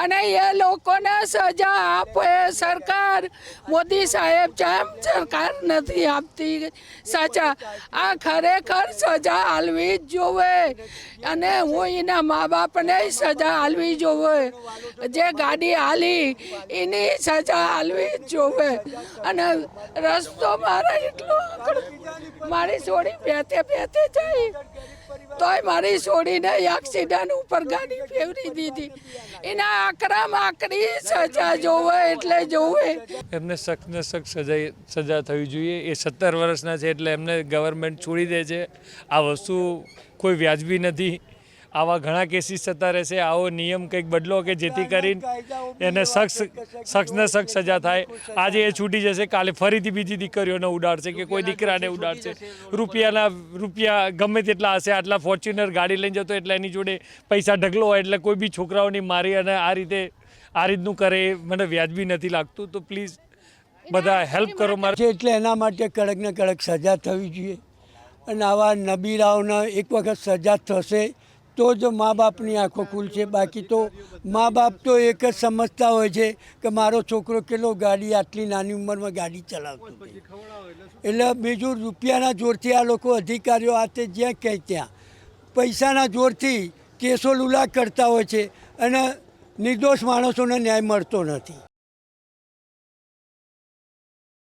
અને એ લોકોને સજા આપે સરકાર. મોદી સાહેબ જેમ સરકાર નથી આપતી સજા, આ ખરેખર સજા આલવી જ જોવે. અને હું એના મા બાપને સજા આલવી જોવે. જે ગાડી હાલી એની સજા આલવી જ જોવે. અને રસ્તો મારે એટલો મારી છોડી પેતે જાય તોય મારી છોડીને એક્સિડન્ટ ઉપર ગાડી ફેરવી દીધી. એના આકરામાં આકરી સજા જોવે એટલે જોવે. એમને સખ્ત ને સખ્ત સજા થવી જોઈએ. એ 17 વર્ષના છે એટલે એમને ગવર્મેન્ટ છોડી દે છે. આ વસ્તુ કોઈ વ્યાજબી નથી. આવા ઘણા કેસીસ થતા રહેશે. આવો નિયમ કંઈક બદલો કે જેથી કરીને એને સખ્ત ને સખ્ત સજા થાય. આજે એ છૂટી જશે, કાલે ફરીથી બીજી દીકરીઓને ઉડાડશે કે કોઈ દીકરાને ઉડાડશે. રૂપિયા ગમે તેટલા હશે, આટલા ફોર્ચ્યુનર ગાડી લઈને જતો એટલે એની જોડે પૈસા ઢગલો હોય એટલે કોઈ બી છોકરાઓની મારી અને આ રીતનું કરે મને વ્યાજબી નથી લાગતું. તો પ્લીઝ બધા હેલ્પ કરો મારે. એટલે એના માટે કડક ને કડક સજા થવી જોઈએ. અને આવા નબીરાઓને એક વખત સજા થશે તો જ મા બાપની આંખો ખુલશે. બાકી તો મા બાપ તો એક જ સમજતા હોય છે કે મારો છોકરો કેટલો ગાડી આટલી નાની ઉંમરમાં ગાડી ચલાવતો. એટલે બીજું રૂપિયાના જોરથી આ લોકો અધિકારીઓ આ તે જ્યાં કહે ત્યાં પૈસાના જોરથી કેસો લુલા કરતા હોય છે અને નિર્દોષ માણસોને ન્યાય મળતો નથી.